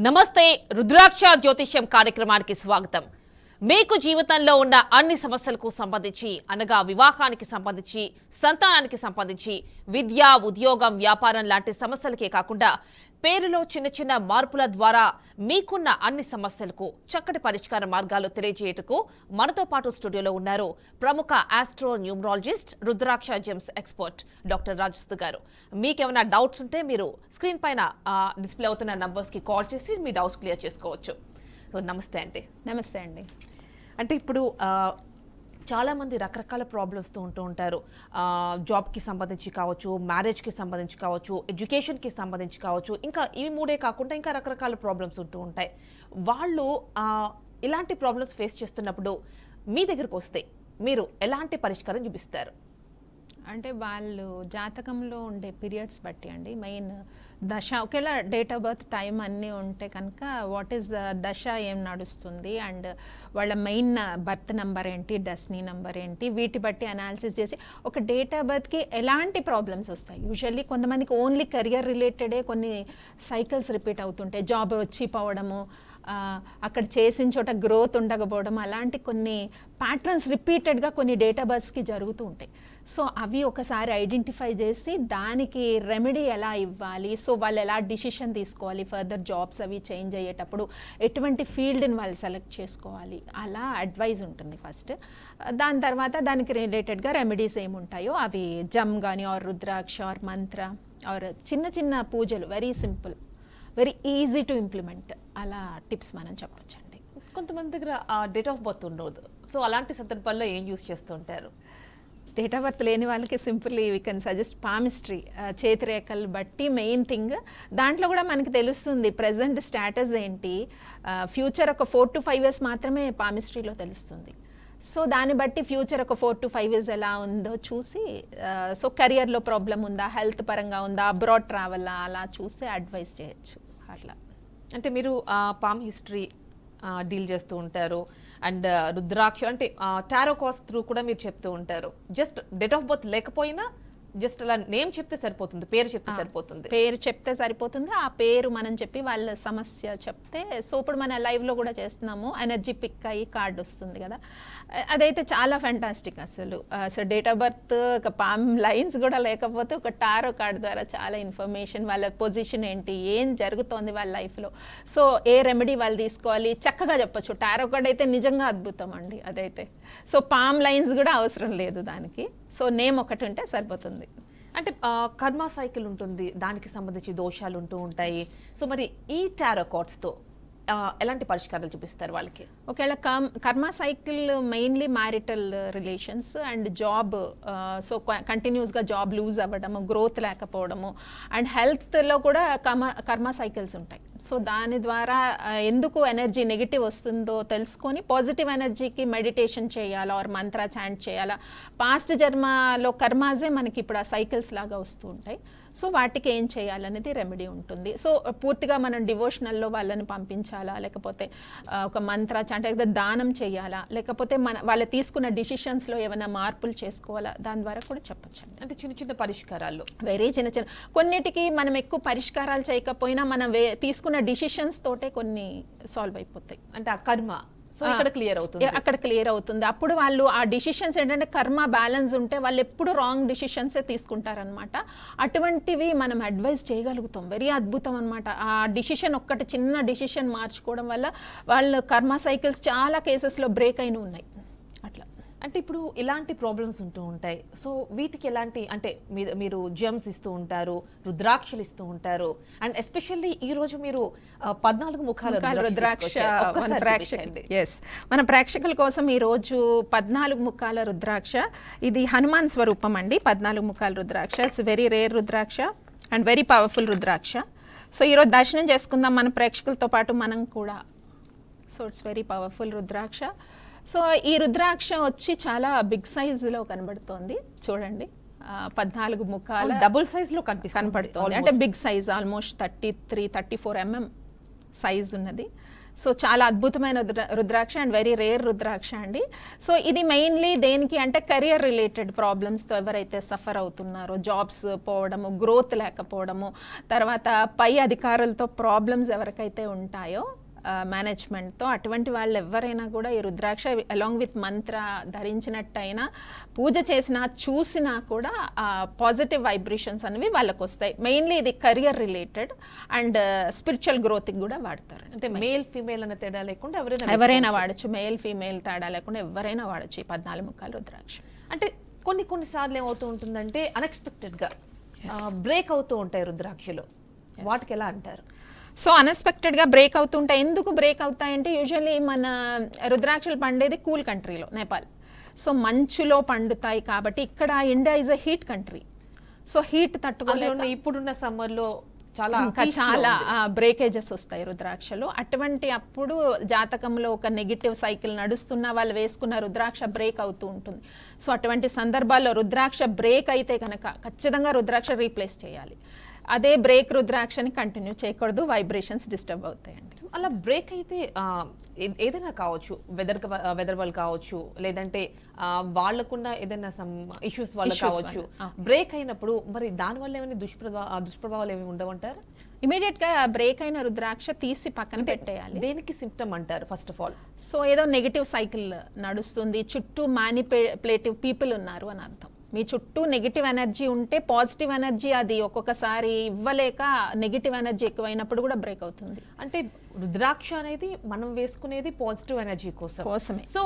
నమస్తే రుద్రాక్ష జ్యోతిష్యం కార్యక్రమానికి స్వాగతం. మీకు జీవితంలో ఉన్న అన్ని సమస్యలకు సంబంధించి అనగా వివాహానికి సంబంధించి, సంతానానికి సంబంధించి, విద్య, ఉద్యోగం, వ్యాపారం లాంటి సమస్యలకే కాకుండా పేరులో చిన్న చిన్న మార్పుల ద్వారా మీకున్న అన్ని సమస్యలకు చక్కటి పరిష్కార మార్గాలు తెలియజేయటకు మనతో పాటు స్టూడియోలో ఉన్నారు ప్రముఖ ఆస్ట్రో న్యూమరాలజిస్ట్, రుద్రాక్ష జెమ్స్ ఎక్స్పర్ట్ డాక్టర్ రాజసుధ గారు. మీకేమైనా డౌట్స్ ఉంటే మీరు స్క్రీన్ పైన డిస్ప్లే అవుతున్న నంబర్స్కి కాల్ చేసి మీ డౌట్స్ క్లియర్ చేసుకోవచ్చు. నమస్తే అండి. నమస్తే అండి. అంటే ఇప్పుడు చాలామంది రకరకాల ప్రాబ్లమ్స్తో ఉంటూ ఉంటారు. జాబ్కి సంబంధించి కావచ్చు, మ్యారేజ్కి సంబంధించి కావచ్చు, ఎడ్యుకేషన్కి సంబంధించి కావచ్చు, ఇంకా ఇవి మూడే కాకుండా ఇంకా రకరకాల ప్రాబ్లమ్స్ ఉంటూ ఉంటాయి. వాళ్ళు ఇలాంటి ప్రాబ్లమ్స్ ఫేస్ చేస్తున్నప్పుడు మీ దగ్గరకు వస్తే మీరు ఎలాంటి పరిష్కారం చూపిస్తారు? అంటే వాళ్ళు జాతకంలో ఉండే పీరియడ్స్ బట్టి అండి, మెయిన్ దశ ఒకేలా డేట్ ఆఫ్ బర్త్ టైం అన్నీ ఉంటే కనుక వాట్ ఈస్ దశ ఏం నడుస్తుంది అండ్ వాళ్ళ మెయిన్ బర్త్ నెంబర్ ఏంటి, డెస్టినీ నెంబర్ ఏంటి, వీటి బట్టి అనాలిసిస్ చేసి ఒక డేట్ ఆఫ్ బర్త్కి ఎలాంటి ప్రాబ్లమ్స్ వస్తాయి. యూజువల్లీ కొంతమందికి ఓన్లీ కెరియర్ రిలేటెడే కొన్ని సైకిల్స్ రిపీట్ అవుతుంటాయి. జాబ్ వచ్చి పోవడము, అక్కడ చేసిన చోట గ్రోత్ ఉండకపోవడం, అలాంటి కొన్ని ప్యాటర్న్స్ రిపీటెడ్గా కొన్ని డేట్ ఆఫ్ బర్త్స్కి జరుగుతూ ఉంటాయి. సో అవి ఒకసారి ఐడెంటిఫై చేసి దానికి రెమెడీ ఎలా ఇవ్వాలి, సో వాళ్ళు ఎలా డిసిషన్ తీసుకోవాలి, ఫర్దర్ జాబ్స్ అవి చేంజ్ అయ్యేటప్పుడు ఎటువంటి ఫీల్డ్ని వాళ్ళు సెలెక్ట్ చేసుకోవాలి, అలా అడ్వైజ్ ఉంటుంది ఫస్ట్. దాని తర్వాత దానికి రిలేటెడ్గా రెమెడీస్ ఏముంటాయో అవి జమ్ కానీ are rudraksha are Mantra are చిన్న చిన్న పూజలు, very simple, very easy to implement, అలా టిప్స్ మనం చెప్పొచ్చండి. కొంతమంది దగ్గర డేట్ ఆఫ్ బర్త్ ఉండదు. సో అలాంటి సందర్భాల్లో ఏం యూస్ చేస్తుంటారు? డేట్ ఆఫ్ బర్త్ లేని వాళ్ళకి simply we can suggest palmistry, చేతిరేఖలు బట్టి మెయిన్ థింగ్. దాంట్లో కూడా మనకి తెలుస్తుంది ప్రజెంట్ స్టేటస్ ఏంటి, ఫ్యూచర్ ఒక 4 to 5 years మాత్రమే పామిస్ట్రీలో తెలుస్తుంది. సో దాన్ని బట్టి ఫ్యూచర్ ఒక 4 to 5 years ఎలా ఉందో చూసి, సో కెరియర్లో ప్రాబ్లం ఉందా, హెల్త్ పరంగా ఉందా, అబ్రాడ్ ట్రావెలా, అలా చూసి అడ్వైస్ చేయొచ్చు. అట్లా అంటే మీరు పామ్ హిస్టరీ డీల్ చేస్తూ ఉంటారు అండ్ రుద్రాక్ష అంటే టారో కార్డ్స్ త్రూ కూడా మీరు చెప్తూ ఉంటారు. జస్ట్ డేట్ ఆఫ్ బర్త్ లేకపోయినా జస్ట్ అలా నేమ్ చెప్తే సరిపోతుంది, పేరు చెప్తే సరిపోతుంది. పేరు చెప్తే సరిపోతుంది. ఆ పేరు మనం చెప్పి వాళ్ళ సమస్య చెప్తే, సో ఇప్పుడు మన లైవ్లో కూడా చేస్తున్నాము, ఎనర్జీ పిక్ అయ్యి కార్డు వస్తుంది కదా, అదైతే చాలా ఫ్యాంటాస్టిక్ అసలు. సో డేట్ ఆఫ్ బర్త్, ఒక పామ్ లైన్స్ కూడా లేకపోతే ఒక టారో కార్డు ద్వారా చాలా ఇన్ఫర్మేషన్, వాళ్ళ పొజిషన్ ఏంటి, ఏం జరుగుతోంది వాళ్ళ లైఫ్లో, సో ఏ రెమెడీ వాళ్ళు తీసుకోవాలి చక్కగా చెప్పొచ్చు. టారో కార్డ్ అయితే నిజంగా అద్భుతం అండి అదైతే. సో పామ్ లైన్స్ కూడా అవసరం లేదు దానికి, సో నేమ్ ఒకటి ఉంటే సరిపోతుంది. అంటే కర్మ సైకిల్ ఉంటుంది, దానికి సంబంధించి దోషాలు ఉంటూ ఉంటాయి. సో మరి ఈ టారో కార్డ్స్తో ఎలాంటి పరిష్కారాలు చూపిస్తారు వాళ్ళకి? ఒకవేళ కర్మ cycle mainly marital relations and job, so కంటిన్యూస్గా జాబ్ లూజ్ అవ్వడము, గ్రోత్ లేకపోవడము, అండ్ హెల్త్లో కూడా కర్మ సైకిల్స్ ఉంటాయి. సో దాని ద్వారా ఎందుకు ఎనర్జీ నెగిటివ్ వస్తుందో తెలుసుకొని పాజిటివ్ ఎనర్జీకి మెడిటేషన్ చేయాలా ఆర్ మంత్ర చాంట్ చేయాలా, పాస్ట్ జన్మలో కర్మాజే మనకి ఇప్పుడు ఆ సైకిల్స్ లాగా వస్తూ ఉంటాయి. సో వాటికి ఏం చేయాలనేది రెమెడీ ఉంటుంది. సో పూర్తిగా మనం డివోషనల్లో వాళ్ళని పంపించాలా, లేకపోతే ఒక మంత్ర చాంట్, లేకపోతే దానం చేయాలా, లేకపోతే వాళ్ళు తీసుకున్న డిసిషన్స్లో ఏమైనా మార్పులు చేసుకోవాలా, దాని ద్వారా కూడా చెప్పచ్చు. అంటే చిన్న చిన్న పరిష్కారాలు, వెరీ చిన్న చిన్న, కొన్నిటికి మనం ఎక్కువ పరిష్కారాలు చేయకపోయినా మనం తీసుకున్న డిసిషన్స్ తోటే కొన్ని సాల్వ్ అయిపోతాయి. అంటే ఆ కర్మ సో ఇక్కడ క్లియర్ అవుతుంది, అక్కడ క్లియర్ అవుతుంది. అప్పుడు వాళ్ళు ఆ డిసిషన్స్ ఏంటంటే కర్మ బ్యాలెన్స్ ఉంటే వాళ్ళు ఎప్పుడు రాంగ్ డిసిషన్సే తీసుకుంటారనమాట. అటువంటివి మనం అడ్వైస్ చేయగలుగుతాం, వెరీ అద్భుతం అనమాట. ఆ డిసిషన్ ఒక్కటి చిన్న డిసిషన్ మార్చుకోవడం వల్ల వాళ్ళ కర్మ సైకిల్స్ చాలా కేసెస్లో బ్రేక్ అయిన ఉన్నాయి. అట్లా అంటే ఇప్పుడు ఇలాంటి ప్రాబ్లమ్స్ ఉంటూ ఉంటాయి. సో వీటికి ఎలాంటి అంటే మీరు జెమ్స్ ఇస్తూ ఉంటారు, రుద్రాక్షలు ఇస్తూ ఉంటారు, అండ్ ఎస్పెషల్లీ ఈ రోజు మీరు 14 ముఖాల రుద్రాక్ష మన ప్రేక్షకుల కోసం ఈ రోజు 14 ముఖాల రుద్రాక్ష, ఇది హనుమాన్ స్వరూపం అండి. 14 ముఖాల rudraksha, it's very rare rudraksha and very powerful rudraksha. So ఈరోజు దర్శనం చేసుకుందాం మన ప్రేక్షకులతో పాటు మనం కూడా. So it's very powerful rudraksha. So ఈ రుద్రాక్ష వచ్చి చాలా బిగ్ సైజులో కనబడుతోంది చూడండి. 14 ముఖాల డబుల్ సైజ్లో కనపడుతుంది. అంటే big size, almost 33-34 mm size ఉన్నది. సో చాలా అద్భుతమైన rudraksha and very rare rudraksha అండి. సో ఇది మెయిన్లీ దేనికి అంటే కెరియర్ రిలేటెడ్ ప్రాబ్లమ్స్తో ఎవరైతే సఫర్ అవుతున్నారో, జాబ్స్ పోవడము, గ్రోత్ లేకపోవడము, తర్వాత పై అధికారులతో ప్రాబ్లమ్స్ ఎవరికైతే ఉంటాయో మేనేజ్మెంట్తో, అటువంటి వాళ్ళు ఎవరైనా కూడా ఈ రుద్రాక్ష అలాంగ్ విత్ మంత్ర ధరించినట్టయినా, పూజ చేసినా చూసినా కూడా పాజిటివ్ వైబ్రేషన్స్ అనేవి వాళ్ళకు వస్తాయి. మెయిన్లీ ఇది కెరియర్ రిలేటెడ్ అండ్ స్పిరిచువల్ గ్రోత్కి కూడా వాడతారు. అంటే మేల్ ఫీమేల్ అనే తేడా లేకుండా ఎవరైనా వాడచ్చు, మేల్ ఫీమేల్ తేడా లేకుండా ఎవరైనా వాడచ్చు ఈ 14 ముఖాలు రుద్రాక్ష. అంటే కొన్నిసార్లు ఏమవుతూ ఉంటుందంటే అన్ఎక్స్పెక్టెడ్గా బ్రేక్ అవుతూ ఉంటాయి రుద్రాక్షలు, వాటికి ఎలా అంటారు? సో అన్ఎక్స్పెక్టెడ్గా బ్రేక్ అవుతుంటాయి. ఎందుకు బ్రేక్ అవుతాయంటే యూజువల్లీ మన రుద్రాక్షలు పండేది కూల్ కంట్రీలో, నేపాల్. సో మంచులో పండుతాయి కాబట్టి ఇక్కడ India is a heat country. So heat తట్టుకోలేక ఇప్పుడున్న సమ్మర్లో చాలా బ్రేకేజెస్ వస్తాయి రుద్రాక్షలు. అటువంటి అప్పుడు జాతకంలో ఒక నెగిటివ్ సైకిల్ నడుస్తున్న వాళ్ళు వేసుకున్న రుద్రాక్ష బ్రేక్ అవుతూ ఉంటుంది. సో అటువంటి సందర్భాల్లో రుద్రాక్ష బ్రేక్ అయితే కనుక ఖచ్చితంగా రుద్రాక్ష రీప్లేస్ చేయాలి. అదే బ్రేక్ రుద్రాక్షని కంటిన్యూ చేయకూడదు, వైబ్రేషన్స్ డిస్టర్బ్ అవుతాయండి. అలా బ్రేక్ అయితే ఏదైనా కావచ్చు, వెదర్ వాళ్ళు కావచ్చు, లేదంటే వాళ్ళకున్న ఏదైనా సమ్ ఇష్యూస్ వల్ల కావచ్చు. బ్రేక్ అయినప్పుడు మరి దానివల్ల ఏమైనా దుష్ప్రభావాలు ఏమి ఉండవంటారు? ఇమీడియట్గా బ్రేక్ అయిన రుద్రాక్ష తీసి పక్కన పెట్టేయాలి. దేనికి సిమ్టమ్ అంటారు ఫస్ట్ ఆఫ్ ఆల్? సో ఏదో నెగిటివ్ సైకిల్ నడుస్తుంది, చుట్టూ మ్యానిపులేటివ్ పీపుల్ ఉన్నారు అని అర్థం. మీ చుట్టూ నెగిటివ్ ఎనర్జీ ఉంటే పాజిటివ్ ఎనర్జీ అది ఒక్కొక్కసారి ఇవ్వలేక నెగిటివ్ ఎనర్జీ ఎక్కువైనప్పుడు కూడా బ్రేక్ అవుతుంది. అంటే రుద్రాక్ష అనేది మనం వేసుకునేది పాజిటివ్ ఎనర్జీ కోసమే. సో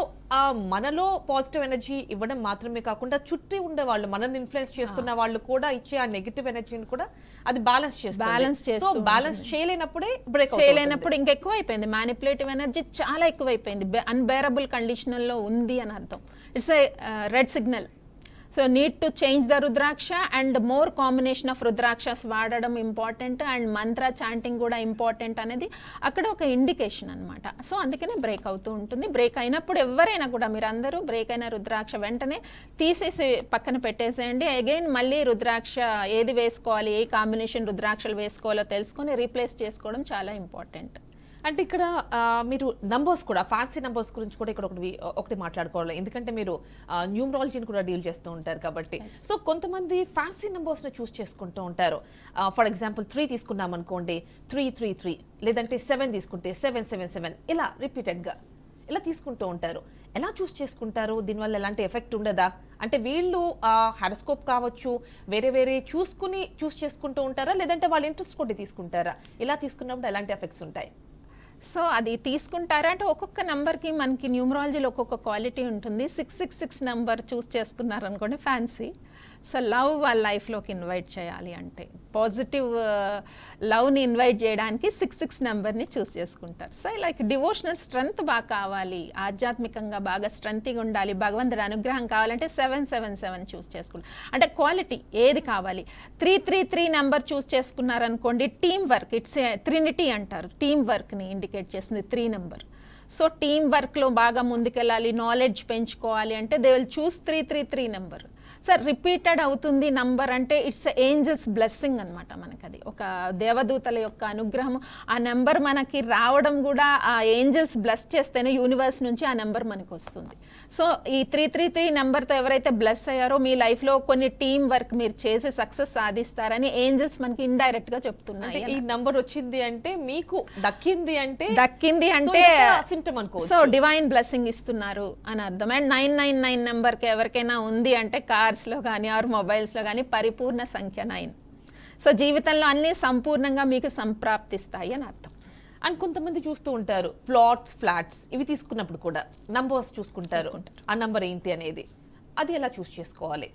మనలో పాజిటివ్ ఎనర్జీ ఇవ్వడం మాత్రమే కాకుండా చుట్టూ ఉండే వాళ్ళు, మనల్ని ఇన్ఫ్లుయెన్స్ చేస్తున్న వాళ్ళు కూడా ఇచ్చే ఆ నెగిటివ్ ఎనర్జీని కూడా అది బ్యాలెన్స్ చేస్తుంది. బ్యాలెన్స్ చేయలేనప్పుడే బ్రేక్, చేయలేనప్పుడు ఇంకెక్కువ అయిపోయింది. మ్యానిపులేటివ్ ఎనర్జీ చాలా ఎక్కువైపోయింది, అన్బేరబుల్ కండిషన్లో ఉంది అని అర్థం. It's a red signal. So need to change the rudraksha and more combination of rudrakshas వాడడం ఇంపార్టెంట్ అండ్ మంత్ర చాంటింగ్ కూడా ఇంపార్టెంట్ అనేది అక్కడ ఒక ఇండికేషన్ అనమాట. సో అందుకనే బ్రేక్ అవుతూ ఉంటుంది. బ్రేక్ అయినప్పుడు ఎవరైనా కూడా మీరు అందరూ బ్రేక్ అయిన రుద్రాక్ష వెంటనే తీసేసి పక్కన పెట్టేసేయండి. అగైన్ మళ్ళీ రుద్రాక్ష ఏది వేసుకోవాలి, ఏ కాంబినేషన్ రుద్రాక్షలు వేసుకోవాలో తెలుసుకొని రీప్లేస్ చేసుకోవడం చాలా ఇంపార్టెంట్. అంటే ఇక్కడ మీరు నంబర్స్ కూడా, ఫ్యాన్సీ నంబర్స్ గురించి కూడా ఇక్కడ ఒకటి మాట్లాడుకోవాలి. ఎందుకంటే మీరు న్యూమరాలజీని కూడా డీల్ చేస్తూ ఉంటారు కాబట్టి. సో కొంతమంది ఫ్యాన్సీ నంబర్స్ని చూస్ చేసుకుంటూ ఉంటారు. ఫర్ ఎగ్జాంపుల్ 3 తీసుకున్నాం అనుకోండి, 333, లేదంటే 7 తీసుకుంటే 777, ఇలా రిపీటెడ్గా ఇలా తీసుకుంటూ ఉంటారు. ఎలా చూస్ చేసుకుంటారు? దీనివల్ల ఎలాంటి ఎఫెక్ట్ ఉండదా? అంటే వీళ్ళు హారోస్కోప్ కావచ్చు, వేరే చూస్ చేసుకుంటూ ఉంటారా, లేదంటే వాళ్ళ ఇంట్రెస్ట్ కొట్టి తీసుకుంటారా? ఇలా తీసుకున్నప్పుడు ఎలాంటి ఎఫెక్ట్స్ ఉంటాయి? సో అది తీసుకుంటారా అంటే ఒక్కొక్క నెంబర్కి మనకి న్యూమరాలజీలో ఒక్కొక్క క్వాలిటీ ఉంటుంది. 666 number choose చేసుకున్నారనుకోండి fancy. So love వాళ్ళ లైఫ్లోకి ఇన్వైట్ చేయాలి అంటే, పాజిటివ్ లవ్ని ఇన్వైట్ చేయడానికి 66 నెంబర్ని చూస్ చేసుకుంటారు. సో లైక్ డివోషనల్ స్ట్రెంగ్త్ బాగా కావాలి, ఆధ్యాత్మికంగా బాగా స్ట్రెంగ్త్గా ఉండాలి, భగవంతుడి అనుగ్రహం కావాలంటే 777 చూస్ చేసుకుంటారు. అంటే క్వాలిటీ ఏది కావాలి. 333 నెంబర్ చూస్ చేసుకున్నారనుకోండి, టీమ్ వర్క్, ఇట్స్ ట్రినిటీ అంటారు, టీమ్ వర్క్ని ఇండికేట్ చేస్తుంది 3 నెంబర్. సో టీమ్ వర్క్లో బాగా ముందుకెళ్ళాలి, నాలెడ్జ్ పెంచుకోవాలి అంటే they will choose 333 number. Sir repeated అవుతుంది నంబర్ అంటే ఇట్స్ ఏంజల్స్ బ్లెస్సింగ్ అనమాట. మనకి అది ఒక దేవదూతల యొక్క అనుగ్రహం. ఆ నెంబర్ మనకి రావడం కూడా ఆ ఏంజల్స్ బ్లెస్ చేస్తేనే యూనివర్స్ నుంచి ఆ నెంబర్ మనకు వస్తుంది. సో ఈ 333 నెంబర్తో ఎవరైతే బ్లెస్ అయ్యారో మీ లైఫ్లో కొన్ని టీమ్ వర్క్ మీరు చేసి సక్సెస్ సాధిస్తారని ఏంజల్స్ మనకి ఇండైరెక్ట్ గా చెప్తున్నాయి. ఈ నంబర్ వచ్చింది అంటే మీకు దక్కింది అంటే సిమ్టమ్ అనుకో. సో డివైన్ బ్లెస్సింగ్ ఇస్తున్నారు అని అర్థం. అండ్ 999 నెంబర్కి ఎవరికైనా ఉంది అంటే కార్స్లో కానీ ఆర్ మొబైల్స్లో కానీ పరిపూర్ణ సంఖ్య 9. సో జీవితంలో అన్నీ సంపూర్ణంగా మీకు సంప్రాప్తిస్తాయి అని అర్థం. అండ్ కొంతమంది చూస్తూ ఉంటారు ప్లాట్స్, ఫ్లాట్స్ ఇవి తీసుకున్నప్పుడు కూడా నంబర్స్ చూసుకుంటారు, ఆ నంబర్ ఏంటి అనేది. అది ఎలా చూస్ చేసుకోవాలి?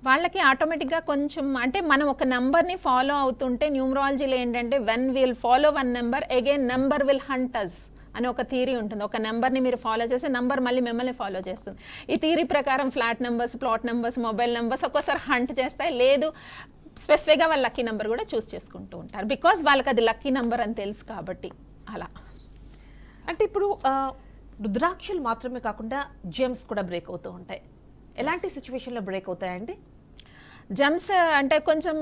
వాళ్ళకి ఆటోమేటిక్గా కొంచెం అంటే మనం ఒక నెంబర్ని ఫాలో అవుతుంటే న్యూమరాలజీలో ఏంటంటే when will follow one number again number will hunt us అని ఒక థియరీ ఉంటుంది. ఒక నెంబర్ని మీరు ఫాలో చేస్తే నెంబర్ మళ్ళీ మిమ్మల్ని ఫాలో చేస్తుంది. ఈ థియరీ ప్రకారం flat numbers, plot numbers, mobile numbers ఒక్కోసారి హంట్ చేస్తాయి. లేదు స్పెసిఫిక్గా వాళ్ళ లక్కీ నెంబర్ కూడా చూస్ చేసుకుంటూ ఉంటారు, బికాజ్ వాళ్ళకి అది లక్కీ నెంబర్ అని తెలుసు కాబట్టి. అలా అంటే ఇప్పుడు రుద్రాక్షలు మాత్రమే కాకుండా జెమ్స్ కూడా బ్రేక్ అవుతూ ఉంటాయి. ఎలాంటి సిచ్యువేషన్లో బ్రేక్ అవుతాయండి? జమ్స్ అంటే కొంచెం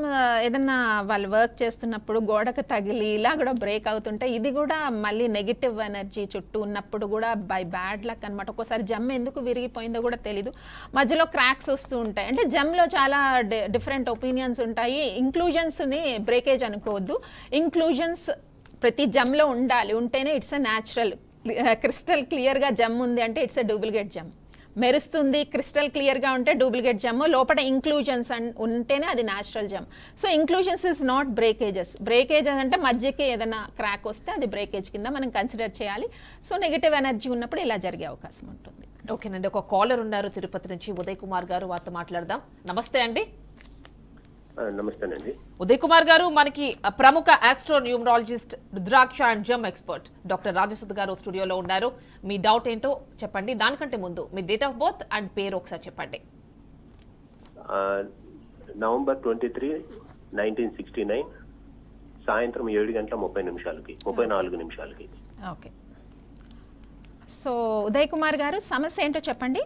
ఏదన్నా వాళ్ళు వర్క్ చేస్తున్నప్పుడు గోడకు తగిలి ఇలా కూడా బ్రేక్ అవుతుంటే ఇది కూడా మళ్ళీ నెగిటివ్ ఎనర్జీ చుట్టూ ఉన్నప్పుడు కూడా బై బ్యాడ్ లక్ అనమాట. ఒక్కోసారి జమ్ ఎందుకు విరిగిపోయిందో కూడా తెలీదు, మధ్యలో క్రాక్స్ వస్తూ ఉంటాయి. అంటే జమ్లో చాలా డిఫరెంట్ ఒపీనియన్స్ ఉంటాయి. ఇంక్లూజన్స్ని బ్రేకేజ్ అనుకోవద్దు, ఇంక్లూజన్స్ ప్రతి జమ్లో ఉండాలి, ఉంటేనే ఇట్స్ ఎ న్యాచురల్. క్రిస్టల్ క్లియర్గా జమ్ ఉంది అంటే ఇట్స్ ఎ డూప్లికేట్ జమ్. మెరుస్తుంది క్రిస్టల్ క్లియర్గా ఉంటే డూప్లికేట్ జమ్, లోపల ఇంక్లూజన్స్ ఉంటేనే అది natural Jammu. So inclusions is not breakages. Breakages అంటే మధ్యకి ఏదైనా క్రాక్ వస్తే అది బ్రేకేజ్ కింద మనం కన్సిడర్ చేయాలి. సో నెగిటివ్ ఎనర్జీ ఉన్నప్పుడు ఇలా జరిగే అవకాశం ఉంటుంది. ఓకేనండి, ఒక కాలర్ ఉన్నారు తిరుపతి నుంచి, ఉదయ్ కుమార్ గారు, వారితో మాట్లాడదాం. నమస్తే అండి. నమస్తేనండి. ఉదయ్ కుమార్ గారు, మనకి ప్రముఖ astro numerologist, rudraksha and Jammu expert doctor Rajasudha garu స్టూడియోలో ఉన్నారు. మీ డౌట్ ఏంటో చెప్పండి. దానికంటే ముందు మీ డేట్ ఆఫ్ బర్త్ అండ్ పేరు ఒకసారి చెప్పండి. నవంబర్ 23, 1969 సాయంత్రం 7:30 34 నిమిషాలకి. ఓకే, సో ఉదయ్ కుమార్ గారు సమస్య ఏంటో చెప్పండి.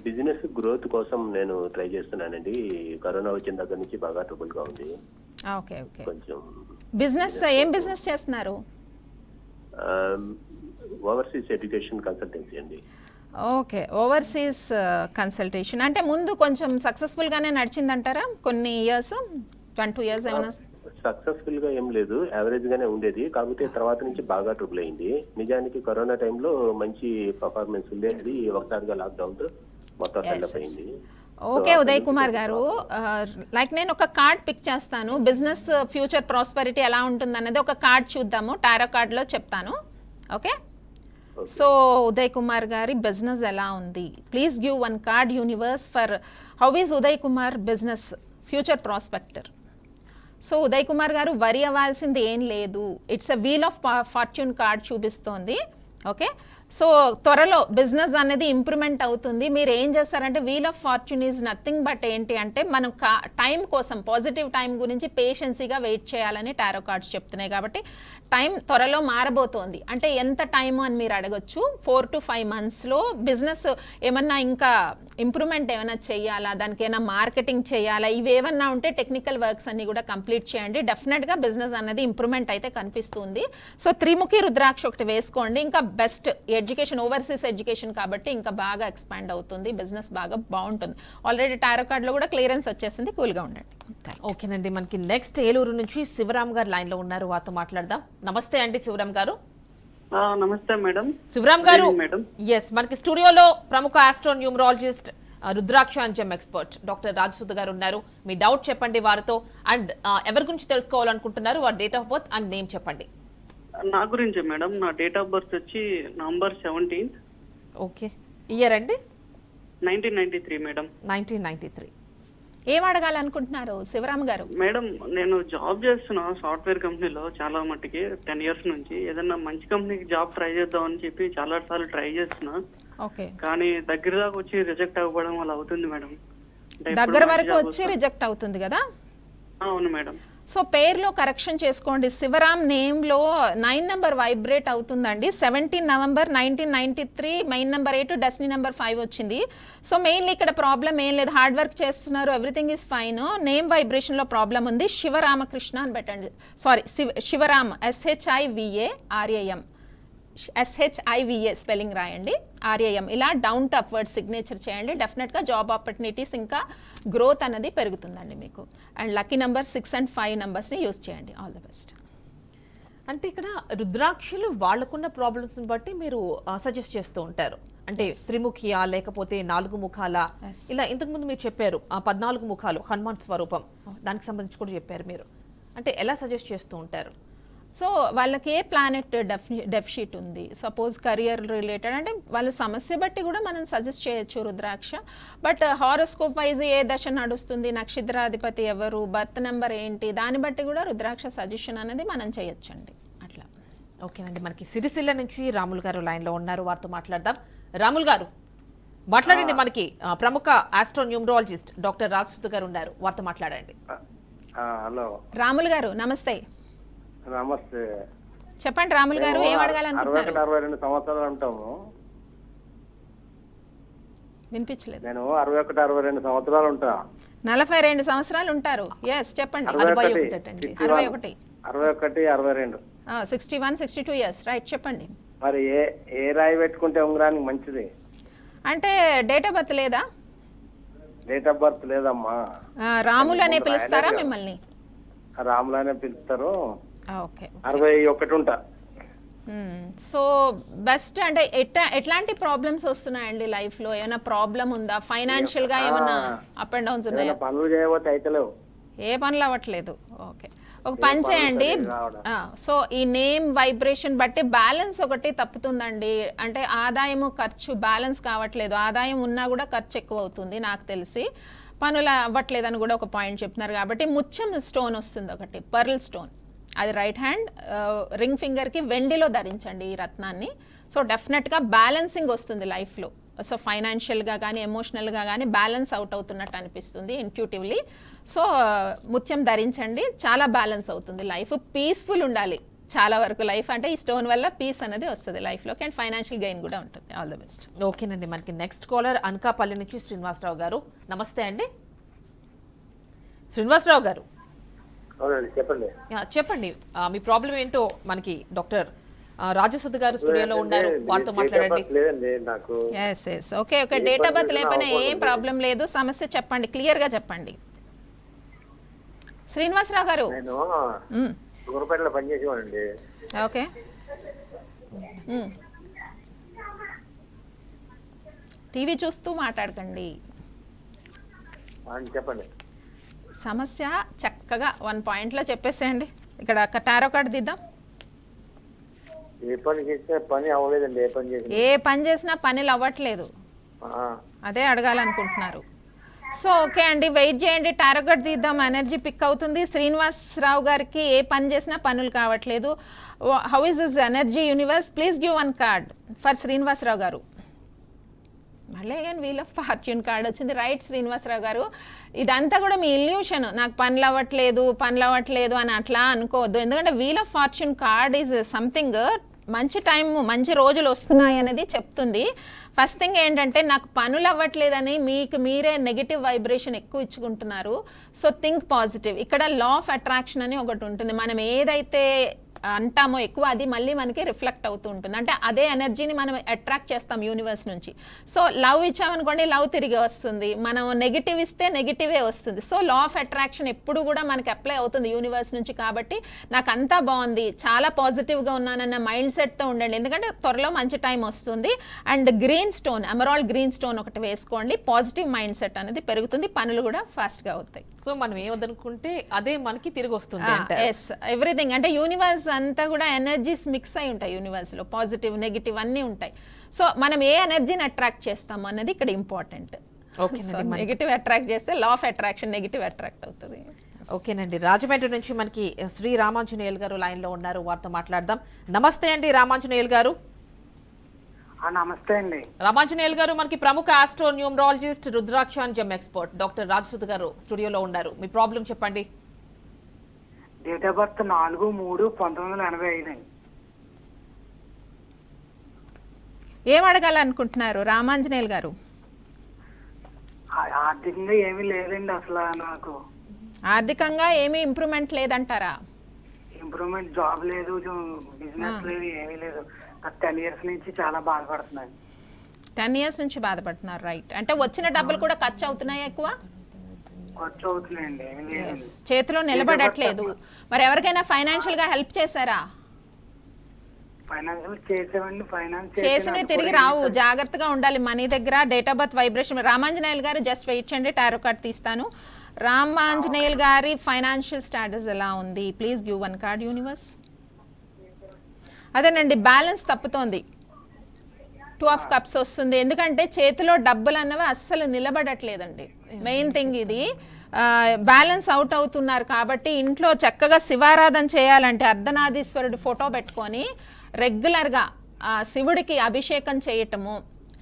బిజినెస్ గ్రోత్ కోసం నేను ట్రై చేస్తున్నానండి. కరోనా వచ్చిన దగ్గర నుంచి బాగా ట్రబుల్ గా ఉంది. ఓకే ఓకే, కొంచెం బిజినెస్ ఏం బిజినెస్ చేస్తున్నారు? ఓవర్సీస్ ఎడ్యుకేషన్ కన్సల్టెన్సీ అండి. ఓకే, ఓవర్సీస్ కన్సల్టేషన్ అంటే ముందు కొంచెం సక్సెస్ఫుల్గానే నడిచిందంటారా? కొన్ని ఇయర్స్ 1-2 ఇయర్స్ ఏమైనా? సక్సెస్ఫుల్ గా ఏం లేదు, యావరేజ్ గానే ఉండేది. కాకపోతే తర్వాత నుంచి బాగా ట్రబుల్ అయింది. నిజానికి కరోనా టైంలో మంచి పర్ఫార్మెన్స్ ఉండేది, ఒకసారిగా లాక్డౌన్ తో మొత్తం డెవలప్ అయింది. ఓకే ఉదయ్ కుమార్ గారు, లైక్ నేను ఒక కార్డ్ పిక్ చేస్తాను, బిజినెస్ ఫ్యూచర్ ప్రాస్పెరిటీ ఎలా ఉంటుంది అనేది ఒక కార్డ్ చూద్దాము, టారో కార్డ్లో చెప్తాను. ఓకే, సో ఉదయ్ కుమార్ గారి బిజినెస్ ఎలా ఉంది? Please give one card universe for how is Uday Kumar business future prospector. So Uday Kumar garu worry అవ్వాల్సింది ఏం లేదు, it's a wheel of fortune card చూపిస్తోంది. ఓకే, సో త్వరలో బిజినెస్ అనేది ఇంప్రూవ్మెంట్ అవుతుంది. మీరు ఏం చేస్తారంటే wheel of fortune is nothing but ఏంటి అంటే మనం టైం కోసం, పాజిటివ్ టైం గురించి పేషెన్సీగా వెయిట్ చేయాలని టారో కార్డ్స్ చెప్తున్నాయి. కాబట్టి టైం త్వరలో మారబోతోంది. అంటే ఎంత టైము అని మీరు అడగొచ్చు. 4 to 5 monthsలో బిజినెస్ ఏమన్నా ఇంకా ఇంప్రూవ్మెంట్ ఏమైనా చేయాలా, దానికి ఏమైనా మార్కెటింగ్ చేయాలా, ఇవేమన్నా ఉంటే టెక్నికల్ వర్క్స్ అన్ని కూడా కంప్లీట్ చేయండి. డెఫినెట్గా బిజినెస్ అనేది ఇంప్రూవ్మెంట్ అయితే కనిపిస్తుంది. సో త్రిముఖి రుద్రాక్ష ఒకటి వేసుకోండి. ఇంకా బెస్ట్ ఎడ్యుకేషన్, ఓవర్సీస్ ఎడ్యుకేషన్ కాబట్టి ఇంకా బాగా ఎక్స్పాండ్ అవుతుంది, బిజినెస్ బాగా బాగుంటుంది. ఆల్రెడీ టారో కార్డ్లో కూడా క్లియరెన్స్ వచ్చేసింది, కూల్గా ఉండండి. ఓకేనండి, మనకి నెక్స్ట్ ఏలూరు నుంచి శివరామ్ గారు లైన్ లో ఉన్నారు, వారితో మాట్లాడదాం. నమస్తే అండి శివరామ్ గారు. నమస్తే మేడం. శివరామ్ గారు, మేడం ఎస్, మనకి స్టూడియోలో ప్రముఖ astro numerologist, rudraksha and Jammu expert doctor Rajasudha గారు ఉన్నారు. మీ డౌట్ చెప్పండి వారితో. అండ్ ఎవరి గురించి తెలుసుకోవాలనుకుంటున్నారు, వారి date of birth and name చెప్పండి. నా గురించి మేడం, నా డేట్ ఆఫ్ బర్త్ వచ్చి నవంబర్ 17. ఓకే, ఇయర్ అండి? 1993 మేడం. 1993. ఏం అడగాలనుకుంటున్నారు శివరామ్ గారు? మేడం, నేను జాబ్ చేస్తున్నా సాఫ్ట్వేర్ కంపెనీలో చాలా మట్టికి 10 years నుంచి. ఏదన్నా మంచి కంపెనీకి జాబ్ ట్రై చేద్దామని చెప్పి చాలా సార్లు ట్రై చేస్తున్నా. ఓకే, కానీ దగ్గర దాకా వచ్చి రిజెక్ట్ అవ్వడం అలా అవుతుంది మేడం. దగ్గర వరకు వచ్చి రిజెక్ట్ అవుతుంది కదా? అవును మేడం. సో పేర్లో కరెక్షన్ చేసుకోండి. శివరామ్ నేమ్లో 9 నెంబర్ వైబ్రేట్ అవుతుందండి. 17 November 1993, main number 8, destiny number 5 వచ్చింది. సో మెయిన్లీ ఇక్కడ ప్రాబ్లం ఏం లేదు, హార్డ్ వర్క్ చేస్తున్నారు, ఎవ్రీథింగ్ ఈజ్ ఫైన్. నేమ్ వైబ్రేషన్లో ప్రాబ్లం ఉంది. శివరామకృష్ణ అని పెట్టండి. Sorry, Shivaram, SHIVARAM, SHIVA spelling రాయండి, RAM. ఇలా డౌన్ టు అప్వర్డ్ సిగ్నేచర్ చేయండి. డెఫినెట్గా జాబ్ ఆపర్చునిటీస్ ఇంకా గ్రోత్ అనేది పెరుగుతుందండి మీకు. అండ్ లక్కీ నెంబర్ 6 and 5 నెంబర్స్ని యూజ్ చేయండి. All the best. అంటే ఇక్కడ రుద్రాక్షలు వాళ్ళకున్న ప్రాబ్లమ్స్ని బట్టి మీరు సజెస్ట్ చేస్తూ ఉంటారు. అంటే త్రిముఖియా లేకపోతే 4 ముఖాల, ఇలా ఇంతకుముందు మీరు చెప్పారు 14 ముఖాలు హనుమాన్ స్వరూపం, దానికి సంబంధించి కూడా చెప్పారు మీరు. అంటే ఎలా సజెస్ట్ చేస్తూ ఉంటారు? సో వాళ్ళకి ఏ ప్లానెట్ డెఫిషిట్ ఉంది, సపోజ్ కెరియర్ రిలేటెడ్ అంటే వాళ్ళ సమస్య బట్టి కూడా మనం సజెస్ట్ చేయొచ్చు రుద్రాక్ష. బట్ హారోస్కోప్ వైజ్ ఏ దశ నడుస్తుంది, నక్షత్రాధిపతి ఎవరు, బర్త్ నెంబర్ ఏంటి, దాన్ని బట్టి కూడా రుద్రాక్ష సజెషన్ అనేది మనం చేయొచ్చండి. అట్లా. ఓకేనండి, మనకి సిరిసిల్ల నుంచి రాములు గారు లైన్లో ఉన్నారు, వారితో మాట్లాడదాం. రాములు గారు మాట్లాడండి. మనకి ప్రముఖ ఆస్ట్రో న్యూమరాలజిస్ట్ డాక్టర్ రాజసుధ గారు ఉన్నారు, వారితో మాట్లాడండి. హలో రాములు గారు, నమస్తే. నమస్తే. చెప్పండి రాములు గారు, ఏం అడగాలనుకుంటున్నారు? 62 సంవత్సరాలు ఉంటాము. వినిపించలేదు. నేను 61, 62 సంవత్సరాలు ఉంటా. 42 సంవత్సరాలు ఉంటారు. ఎస్ చెప్పండి. 61, 61, 62. 61, 62 ఇయర్స్ రైట్ చెప్పండి. మరి ఏ రాయి పెట్టుకుంటే ఉంగరానికి మంచిది? అంటే డేట్ ఆఫ్ బర్త్ లేదా? డేట్ ఆఫ్ బర్త్ లేదమ్మా. రాములు అనే పిలుస్తారా మిమ్మల్ని? రాములనే పిలుస్తారు. ఓకే. 61 ఉంటా. సో బెస్ట్ అంటే ఎట్లాంటి ప్రాబ్లమ్స్ వస్తున్నాయండి లైఫ్లో? ఏమైనా ప్రాబ్లం ఉందా? ఫైనాన్షియల్గా ఏమైనా అప్ అండ్ డౌన్స్ ఉన్నాయా? పనులు చేయబోతే అయితలేవు. ఏ పనులు అవ్వట్లేదు. ఓకే, ఒక పని చేయండి. సో ఈ నేమ్ వైబ్రేషన్ బట్టి బ్యాలెన్స్ ఒకటి తప్పుతుందండి. అంటే ఆదాయము ఖర్చు బ్యాలెన్స్ కావట్లేదు. ఆదాయం ఉన్నా కూడా ఖర్చు ఎక్కువ అవుతుంది నాకు తెలిసి. పనులు అవ్వట్లేదని కూడా ఒక పాయింట్ చెప్తున్నారు. కాబట్టి ముత్యం స్టోన్ వస్తుంది ఒకటి, పర్ల్ స్టోన్. అది రైట్ హ్యాండ్ రింగ్ ఫింగర్కి వెండిలో ధరించండి ఈ రత్నాన్ని. సో డెఫినెట్గా బ్యాలెన్సింగ్ వస్తుంది లైఫ్లో. సో ఫైనాన్షియల్గా కానీ ఎమోషనల్గా కానీ బ్యాలెన్స్ అవుట్ అవుతున్నట్టు అనిపిస్తుంది ఇంట్యూటివ్లీ. సో ముత్యం ధరించండి, చాలా బ్యాలెన్స్ అవుతుంది లైఫ్. పీస్ఫుల్ ఉండాలి చాలా వరకు లైఫ్. అంటే ఈ స్టోన్ వల్ల పీస్ అనేది వస్తుంది లైఫ్లోకి అండ్ ఫైనాన్షియల్ గెయిన్ కూడా ఉంటుంది. All the best. ఓకేనండి. మనకి నెక్స్ట్ కాలర్ అనకాపల్లి నుంచి శ్రీనివాసరావు గారు. నమస్తే అండి శ్రీనివాసరావు గారు. అవునండి, చెప్పండి. చెప్పండి మీ ప్రాబ్లం ఏంటో. మనకి డాక్టర్ రాజసుధ గారు స్టూడియోలో ఉన్నారు, వారితో మాట్లాడండి. లేదండి నాకు. Yes okay. Date of birth లేకపోయినా ఏం ప్రాబ్లం లేదు. సమస్య చెప్పండి, క్లియర్గా చెప్పండి శ్రీనివాసరావు గారు. నేను గురుపేటలో పనిచేసేవాడండి. ఓకే. టీవీ చూస్తూ మాట్లాడకండి. చెప్పండి. సమస్య చక్కగా 1 పాయింట్లో చెప్పేసేయండి. ఇక్కడ టారో కార్డు దిద్దాం. ఏ పని చేసినా పని అవ్వలేదండి. ఏ పని చేసినా పనులు అవ్వట్లేదు, అదే అడగాలనుకుంటున్నారు. సో ఓకే అండి, వెయిట్ చేయండి. టారో కార్డు తీద్దాం, ఎనర్జీ పిక్ అవుతుంది. శ్రీనివాసరావు గారికి ఏ పని చేసినా పనులు కావట్లేదు. How is this energy universe? Please give 1 card for Srinivasarao garu. మళ్ళీ again wheel of fortune card వచ్చింది. రైట్ శ్రీనివాసరావు గారు, ఇదంతా కూడా మీ ఇల్యూషన్. నాకు పనులు అవ్వట్లేదు అని అట్లా అనుకోవద్దు. ఎందుకంటే wheel of fortune card is something. మంచి టైం, మంచి రోజులు వస్తున్నాయి అనేది చెప్తుంది. ఫస్ట్ థింగ్ ఏంటంటే, నాకు పనులు అవ్వట్లేదని మీకు మీరే నెగిటివ్ వైబ్రేషన్ ఎక్కువ ఇచ్చుకుంటున్నారు. So think positive. ఇక్కడ లా ఆఫ్ అట్రాక్షన్ అని ఒకటి ఉంటుంది. మనం ఏదైతే అంటామో ఎక్కువ అది మళ్ళీ మనకి రిఫ్లెక్ట్ అవుతూ ఉంటుంది. అంటే అదే ఎనర్జీని మనం అట్రాక్ట్ చేస్తాం యూనివర్స్ నుంచి. సో లవ్ ఇచ్చామనుకోండి, లవ్ తిరిగి వస్తుంది. మనం నెగిటివ్ ఇస్తే నెగిటివే వస్తుంది. సో లా ఆఫ్ అట్రాక్షన్ ఎప్పుడు కూడా మనకి అప్లై అవుతుంది యూనివర్స్ నుంచి. కాబట్టి నాకు అంతా బాగుంది, చాలా పాజిటివ్గా ఉన్నానన్న మైండ్ సెట్తో ఉండండి. ఎందుకంటే త్వరలో మంచి టైం వస్తుంది. And green stone, emerald green stone ఒకటి వేసుకోండి. పాజిటివ్ మైండ్ సెట్ అనేది పెరుగుతుంది, పనులు కూడా ఫాస్ట్గా అవుతాయి. సో మనం ఏమనుకుంటే అదే మనకి తిరిగి వస్తుంది. Yes, everything. అంటే యూనివర్స్ అంతా కూడా ఎనర్జీస్ మిక్స్ అయి ఉంటాయి యూనివర్స్లో. పాజిటివ్, నెగిటివ్ అన్నీ ఉంటాయి. సో మనం ఏ ఎనర్జీని అట్రాక్ట్ చేస్తాము అన్నది ఇక్కడ ఇంపార్టెంట్. నెగిటివ్ అట్రాక్ట్ చేస్తే law of attraction negative attract అవుతుంది. ఓకేనండి. రాజమండ్రి నుంచి మనకి శ్రీ రామాంజనేయులు గారు లైన్లో ఉన్నారు, వారితో మాట్లాడదాం. నమస్తే అండి రామాంజనేయులు గారు. నమస్తే అండి. రామాంజనేయులు గారు, మనకి ప్రముఖ astro numerologist, rudraksha and gem expert doctor Rajasudha garu స్టూడియోలో ఉన్నారు. మీ ప్రాబ్లం చెప్పండి. డేట్ ఆఫ్ బర్త్ 4/3/1985 అండి. ఏం అడగాలనుకుంటున్నారు రామాంజనేయులు గారు? ఆర్థికంగా ఏమీ లేదండి అసలు. నాకు ఆర్థికంగా ఏమీ ఇంప్రూవ్మెంట్ లేదంటారా? ఇంప్రూవ్మెంట్, జాబ్ లేదు, బిజినెస్ లేదు, ఏమీ లేదు. 10 years నుంచి చాలా బాధపడుతున్నాను. 10 years నుంచి బాధపడుతున్నారు. రైట్. అంటే వచ్చిన డబ్బులు కూడా ఖర్చు అవుతున్నాయి, ఎక్కువ ఖర్చు అవుతున్నాయండి, ఏమీ లేదు, చేతిలో నిలబడట్లేదు. మరి ఎవరికైనా ఫైనాన్షియల్ గా హెల్ప్ చేశారా? ఫైనాన్షియల్ చేసేవండి. ఫైనాన్స్ చేసినవి తిరిగి రావు, జాగ్రత్తగా ఉండాలి మనీ దగ్గర. Date of birth vibration. Ramanjaneyulu గారు జస్ట్ వెయిట్ చేయండి, టారో కార్డ్ తీస్తాను. రామాంజనేయులు గారి ఫైనాన్షియల్ స్టాటస్ ఎలా ఉంది? Please give 1 card universe. అదేనండి, బ్యాలెన్స్ తప్పుతోంది. 2 of cups వస్తుంది. ఎందుకంటే చేతిలో డబ్బులు అన్నవి అస్సలు నిలబడట్లేదండి. మెయిన్ థింగ్ ఇది. బ్యాలెన్స్ అవుట్ అవుతున్నారు. కాబట్టి ఇంట్లో చక్కగా శివారాధన చేయాలంటే అర్ధనారీశ్వరుడు ఫోటో పెట్టుకొని రెగ్యులర్గా శివుడికి అభిషేకం చేయటము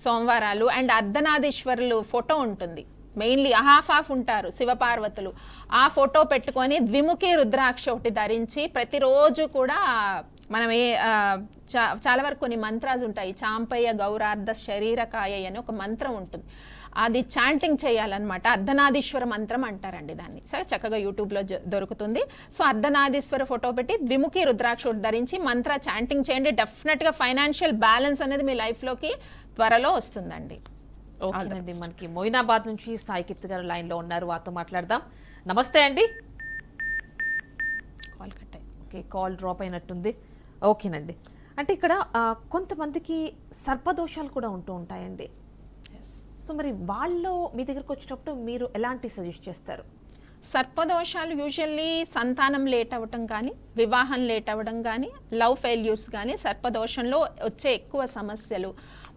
సోమవారాలు. అండ్ అర్ధనారీశ్వరులు ఫోటో ఉంటుంది, మెయిన్లీ హాఫ్ ఉంటారు శివపార్వతులు. ఆ ఫోటో పెట్టుకొని ద్విముఖి రుద్రాక్ష ఒకటి ధరించి ప్రతిరోజు కూడా మనం చాలా వరకు కొన్ని మంత్రాలు ఉంటాయి. చాంపయ్య గౌరార్ధ శరీరకాయ అని ఒక మంత్రం ఉంటుంది, అది చాంటింగ్ చేయాలన్నమాట. అర్ధనాదీశ్వర మంత్రం అంటారండి దాన్ని. సో చక్కగా యూట్యూబ్లో దొరుకుతుంది. సో అర్ధనాదీశ్వర ఫోటో పెట్టి ద్విముఖి రుద్రాక్ష ధరించి మంత్ర చాంటింగ్ చేయండి. డెఫినెట్గా ఫైనాన్షియల్ బ్యాలెన్స్ అనేది మీ లైఫ్లోకి త్వరలో వస్తుందండి. ఓకేనండి, మనకి మొయినాబాద్ నుంచి సాయికిత్ గారు లైన్లో ఉన్నారు, వారితో మాట్లాడదాం. నమస్తే అండి. కాల్ కట్ అయ్యి ఓకే, కాల్ డ్రాప్ అయినట్టుంది. ఓకేనండి, అంటే ఇక్కడ కొంతమందికి సర్పదోషాలు కూడా ఉంటూ ఉంటాయండి. సో మరి వాళ్ళు మీ దగ్గరకు వచ్చేటప్పుడు మీరు ఎలాంటి సజెస్ట్ చేస్తారు? సర్పదోషాలు యూజువల్లీ సంతానం లేట్ అవ్వటం కానీ, వివాహం లేట్ అవ్వడం కానీ, లవ్ ఫెయిల్యూర్స్ కానీ సర్పదోషంలో వచ్చే ఎక్కువ సమస్యలు.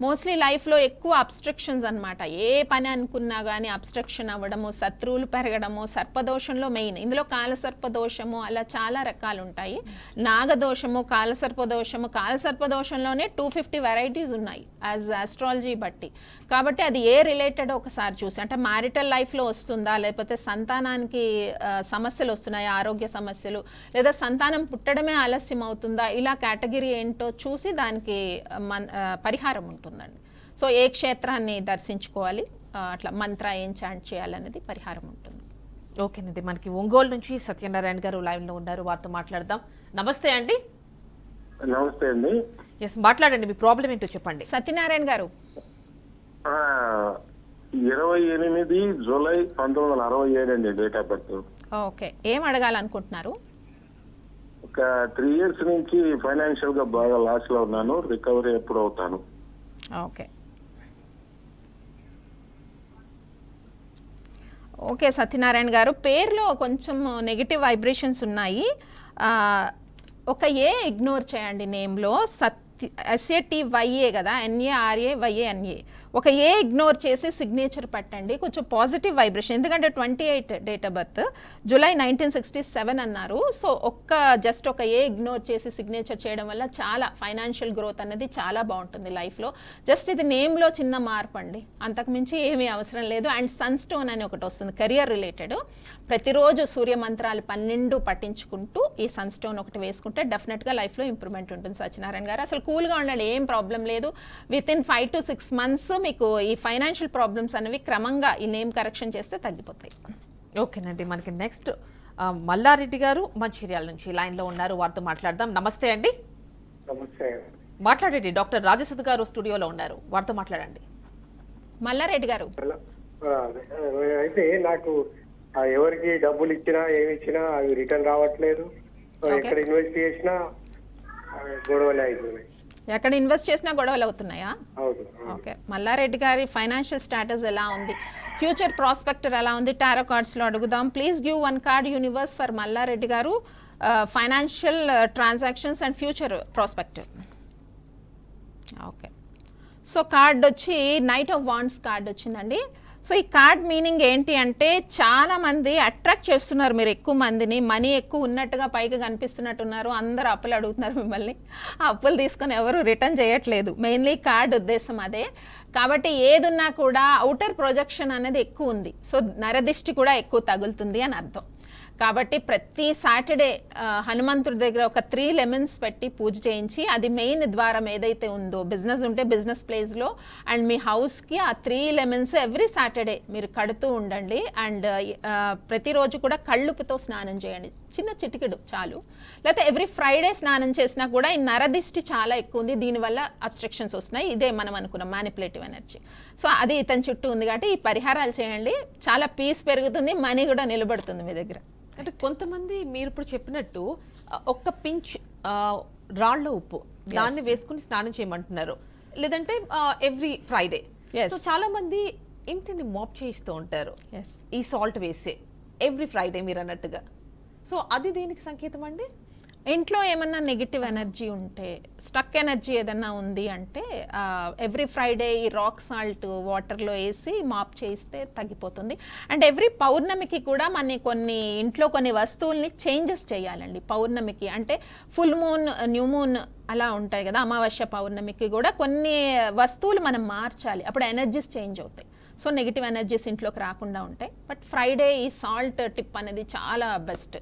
మోస్ట్లీ లైఫ్లో ఎక్కువ అబ్స్ట్రక్షన్స్ అనమాట. ఏ పని అనుకున్నా కానీ అబ్స్ట్రక్షన్ అవ్వడము, శత్రువులు పెరగడము సర్పదోషంలో మెయిన్. ఇందులో కాలసర్పదోషము అలా చాలా రకాలు ఉంటాయి. నాగదోషము, కాలసర్పదోషంలోనే 250 వెరైటీస్ ఉన్నాయి యాజ్ ఆస్ట్రాలజీ బట్టి. కాబట్టి అది ఏ రిలేటెడ్ ఒకసారి చూసి, అంటే మ్యారిటల్ లైఫ్లో వస్తుందా, లేకపోతే సంతానానికి సమస్యలు వస్తున్నాయా, ఆరోగ్య సమస్యలు, లేదా సంతానం పుట్టడమే ఆలస్యం అవుతుందా, ఇలా కేటగిరీ ఏంటో చూసి దానికి పరిహారం ఉంటుందండి. సో ఏ క్షేత్రాన్ని దర్శించుకోవాలి, అట్లా మంత్ర ఏం చాంట్ చేయాలనేది పరిహారం ఉంటుంది. ఓకేనండి, మనకి ఒంగోలు నుంచి సత్యనారాయణ గారు లైవ్లో ఉన్నారు, వారితో మాట్లాడదాం. నమస్తే అండి. నమస్తే అండి. ఎస్, మాట్లాడండి, మీ ప్రాబ్లం ఏంటో చెప్పండి. సత్యనారాయణ గారు, 28 జూలై 1967 అండి డేట్ ఆఫ్ బర్త్. ఓకే, ఏం అడగాలనుకుంటున్నారు? ఒక 3 years నుంచి ఫైనాన్షియల్ గా బాగా లాస్ లో ఉన్నాను, రికవరీ ఎప్పుడు అవుతాను? ఓకే ఓకే సత్యనారాయణ గారు, పేరులో కొంచెం నెగిటివ్ వైబ్రేషన్స్ ఉన్నాయి. ఒక ఏ ఇగ్నోర్ చేయండి నేమ్లో. SATYA కదా, NARAYANA. ఒక ఏ ఇగ్నోర్ చేసి సిగ్నేచర్ పెట్టండి, కొంచెం పాజిటివ్ వైబ్రేషన్. ఎందుకంటే 28 డేట్ ఆఫ్ బర్త్, జూలై 1967 అన్నారు. సో జస్ట్ ఒక ఏ ఇగ్నోర్ చేసి సిగ్నేచర్ చేయడం వల్ల చాలా ఫైనాన్షియల్ గ్రోత్ అనేది చాలా బాగుంటుంది లైఫ్లో. జస్ట్ ఇది నేమ్లో చిన్న మార్పు అండి, అంతకుమించి ఏమీ అవసరం లేదు. అండ్ సన్ స్టోన్ అని ఒకటి వస్తుంది కెరియర్ రిలేటెడ్. ప్రతిరోజు సూర్య మంత్రాలు 12 పఠించుకుంటూ ఈ సన్ స్టోన్ ఒకటి వేసుకుంటే డెఫినెట్గా లైఫ్లో ఇంప్రూవ్మెంట్ ఉంటుంది. సత్యనారాయణ గారు, అసలు కూల్గా ఉండండి, ఏం ప్రాబ్లం లేదు. విత్ ఇన్ 5 to 6 months మీకు ఈ ఫైనాన్షియల్ ప్రాబ్లమ్స్ అనేవి క్రమంగా ఈ నేమ్ కరెక్షన్ చేస్తే తగ్గిపోతాయి. ఓకేనండి, మనకి నెక్స్ట్ మల్లారెడ్డి గారు మంచిర్యాల నుంచి లైన్లో ఉన్నారు, వారితో మాట్లాడదాం. నమస్తే అండి. నమస్తే. మాట్లాడండి, డాక్టర్ రాజసుధ గారు స్టూడియోలో ఉన్నారు, వారితో మాట్లాడండి. మల్లారెడ్డి గారు, అయితే నాకు ఎవరికి డబ్బులు ఇచ్చినా ఏమి ఇచ్చినా అవి రిటర్న్ రావట్లేదు. ఎక్కడ ఇన్వెస్ట్ చేసినా గొడవలే అవుతున్నాయి. ఎక్కడ ఇన్వెస్ట్ చేసినా గొడవలు అవుతున్నాయా? అవును. ఓకే, మల్లారెడ్డి గారి ఫైనాన్షియల్ స్టాటస్ ఎలా ఉంది, ఫ్యూచర్ ప్రాస్పెక్టర్ ఎలా ఉంది, టారో కార్డ్స్లో అడుగుదాం. Please give 1 card universe for Mallareddy గారు, financial transactions and future prospector. Okay, so card వచ్చి నైట్ ఆఫ్ వాండ్స్ కార్డ్ వచ్చిందండి. సో ఈ కార్డ్ మీనింగ్ ఏంటి అంటే, చాలామంది అట్రాక్ట్ చేస్తున్నారు మీరు ఎక్కువ మందిని, మనీ ఎక్కువ ఉన్నట్టుగా పైకి కనిపిస్తున్నట్టున్నారు, అందరూ అప్పులు అడుగుతున్నారు మిమ్మల్ని. ఆ అప్పులు తీసుకొని ఎవరు రిటర్న్ చేయట్లేదు. మెయిన్లీ కార్డ్ ఉద్దేశం అదే. కాబట్టి ఏదున్నా కూడా అవుటర్ ప్రొజెక్షన్ అనేది ఎక్కువ ఉంది. సో నరదిష్టి కూడా ఎక్కువ తగులుతుంది అని అర్థం. కాబట్టి ప్రతి సాటర్డే హనుమంతుడి దగ్గర ఒక 3 lemons పెట్టి పూజ చేయించి, అది మెయిన్ ద్వారం ఏదైతే ఉందో, బిజినెస్ ఉంటే బిజినెస్ ప్లేస్లో అండ్ మీ హౌస్కి ఆ 3 lemons ఎవ్రీ సాటర్డే మీరు కడుతూ ఉండండి. అండ్ ప్రతిరోజు కూడా కళ్ళుపుతో స్నానం చేయండి, చిన్న చిటికెడు చాలు. లేకపోతే ఎవ్రీ ఫ్రైడే స్నానం చేసినా కూడా ఈ నరదిష్టి చాలా ఎక్కువ ఉంది, దీనివల్ల అబ్స్ట్రక్షన్స్ వస్తున్నాయి. ఇదే మనం అనుకున్న మ్యానిపులేటివ్ ఎనర్జీ. సో అది ఇతని చుట్టూ ఉంది కాబట్టి ఈ పరిహారాలు చేయండి, చాలా పీస్ పెరుగుతుంది, మనీ కూడా నిలబడుతుంది మీ దగ్గర. అంటే కొంతమంది మీరు ఇప్పుడు చెప్పినట్టు ఒక్క పించ్ రాళ్ళ ఉప్పు దాన్ని వేసుకుని స్నానం చేయమంటున్నారు, లేదంటే ఎవ్రీ ఫ్రైడే. సో చాలా మంది ఇంటిని మాప్ చేయిస్తూ ఉంటారు ఈ సాల్ట్ వేసి ఎవ్రీ ఫ్రైడే మీరు అన్నట్టుగా. సో అది దేనికి సంకేతం అండి? ఇంట్లో ఏమన్నా నెగిటివ్ ఎనర్జీ ఉంటే, స్టక్ ఎనర్జీ ఏదన్నా ఉంది అంటే ఎవ్రీ ఫ్రైడే ఈ రాక్ సాల్ట్ వాటర్లో వేసి మాప్ చేయిస్తే తగ్గిపోతుంది. అండ్ ఎవ్రీ పౌర్ణమికి కూడా ఇంట్లో కొన్ని వస్తువుల్ని చేంజెస్ చేయాలండి. పౌర్ణమికి అంటే ఫుల్ మూన్, న్యూ మూన్ అలా ఉంటాయి కదా, అమావాస్య పౌర్ణమికి కూడా కొన్ని వస్తువులు మనం మార్చాలి, అప్పుడు ఎనర్జీస్ చేంజ్ అవుతాయి. సో నెగిటివ్ ఎనర్జీస్ ఇంట్లోకి రాకుండా ఉంటాయి. బట్ ఫ్రైడే ఈ సాల్ట్ టిప్ అనేది చాలా బెస్ట్.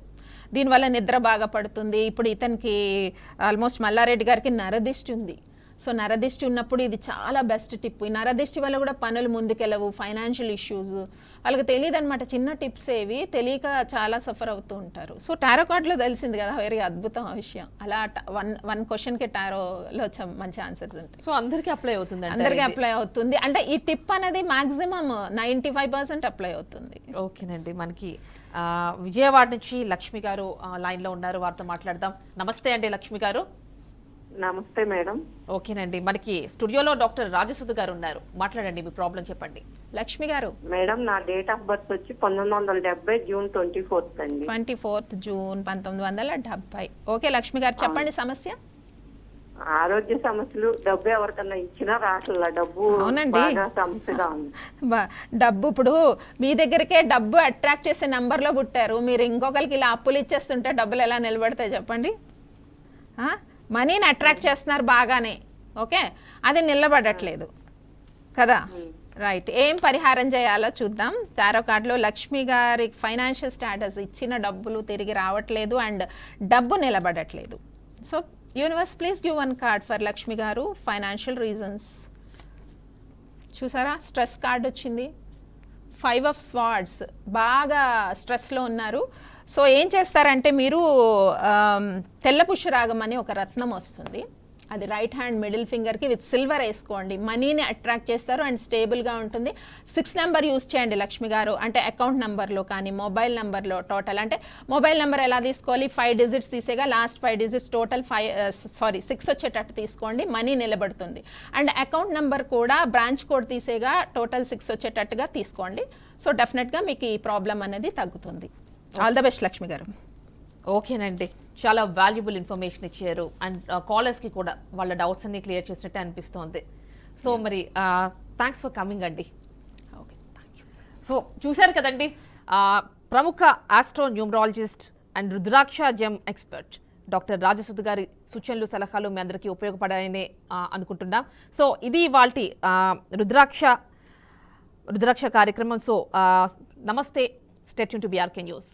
దీనివల్ల నిద్ర బాగా పడుతుంది. ఇప్పుడు ఇతనికి ఆల్మోస్ట్ మల్లారెడ్డి గారికి నరదిష్టి ఉంది. సో నరదిష్టి ఉన్నప్పుడు ఇది చాలా బెస్ట్ టిప్. ఈ నరదిష్టి వల్ల కూడా పనులు ముందుకెళ్ళవు, ఫైనాన్షియల్ ఇష్యూస్ వాళ్ళకి తెలియదు అనమాట. చిన్న టిప్స్ ఏవి తెలియక చాలా సఫర్ అవుతూ ఉంటారు. సో టారో కార్డ్లో తెలిసింది కదా, వెరీ అద్భుతం ఆ విషయం. అలా వన్ క్వశ్చన్కి టారోలో మంచి ఆన్సర్స్ ఉంటాయి. సో అందరికీ అప్లై అవుతుంది, అందరికీ అప్లై అవుతుంది. అంటే ఈ టిప్ అనేది మాక్సిమం 95% అప్లై అవుతుంది. ఓకేనండి. మనకి విజయవాడ నుంచి లక్ష్మి గారు లైన్లో ఉన్నారు, వారితో మాట్లాడదాం. నమస్తే అండి లక్ష్మి గారు. నమస్తే మేడం. ఓకేనండి. మనకి స్టూడియోలో డాక్టర్ రాజసుధ గారు ఉన్నారు, మాట్లాడండి, మీ ప్రాబ్లం చెప్పండి. లక్ష్మి గారు, మేడం నా డేట్ ఆఫ్ బర్త్ వచ్చి 1970 జూన్ 24 అండి. 24 జూన్ 1970. ఓకే లక్ష్మి గారు, చెప్పండి సమస్య. ఆరోగ్య సమస్యలు, డబ్బు ఎవరికన్నా ఇచ్చినా రాట్ల డబ్బు అవునండి. బాగా సమస్యగా ఉంది. డబ్బు ఇప్పుడు మీ దగ్గరికే డబ్బు అట్రాక్ట్ చేసే నంబర్లో పుట్టారు, మీరు ఇంకొకరికి ఇలా అప్పులు ఇచ్చేస్తుంటే డబ్బులు ఎలా నిలబడతాయి చెప్పండి. మనీని అట్రాక్ట్ చేస్తున్నారు బాగానే, ఓకే, అది నిలబడట్లేదు కదా. రైట్, ఏం పరిహారం చేయాలో చూద్దాం. టారో కార్డులో లక్ష్మి గారి ఫైనాన్షియల్ స్టాటస్, ఇచ్చిన డబ్బులు తిరిగి రావట్లేదు అండ్ డబ్బు నిలబడట్లేదు. So universe please give one card for Lakshmi గారు, ఫైనాన్షియల్ రీజన్స్. చూసారా, స్ట్రెస్ కార్డ్ వచ్చింది, 5 of Swords, బాగా స్ట్రెస్లో ఉన్నారు. సో ఏం చేస్తారంటే మీరు తెల్ల పుష్యరాగం అని ఒక రత్నం వస్తుంది, అది రైట్ హ్యాండ్ మిడిల్ ఫింగర్కి విత్ సిల్వర్ వేసుకోండి. మనీని అట్రాక్ట్ చేస్తారు అండ్ స్టేబుల్గా ఉంటుంది. 6 నెంబర్ యూస్ చేయండి లక్ష్మి గారు, అంటే అకౌంట్ నెంబర్లో కానీ మొబైల్ నెంబర్లో. టోటల్ అంటే మొబైల్ నెంబర్ ఎలా తీసుకోవాలి, 5 digits తీసేగా లాస్ట్ 5 digits టోటల్ 6 వచ్చేటట్టు తీసుకోండి, మనీ నిలబడుతుంది. అండ్ అకౌంట్ నెంబర్ కూడా బ్రాంచ్ కోడ్ తీసేగా టోటల్ 6 వచ్చేటట్టుగా తీసుకోండి. సో డెఫినెట్గా మీకు ఈ ప్రాబ్లం అనేది తగ్గుతుంది. All the best Lakshmi garu. ఓకేనండి, చాలా వాల్యుబుల్ ఇన్ఫర్మేషన్ ఇచ్చారు అండ్ కాలర్స్కి కూడా వాళ్ళ డౌట్స్ అన్ని క్లియర్ చేసినట్టే అనిపిస్తోంది. సో మరి థ్యాంక్స్ ఫర్ కమింగ్ అండి. Okay, thank you. సో చూశారు కదండి, ప్రముఖ astro numerologist and rudraksha gem expert doctor Rajasudha గారి సూచనలు సలహాలు మీ అందరికీ ఉపయోగపడాయని అనుకుంటున్నాం. సో ఇది వాల్టి రుద్రాక్ష కార్యక్రమం. సో నమస్తే, stay tune to BRK news.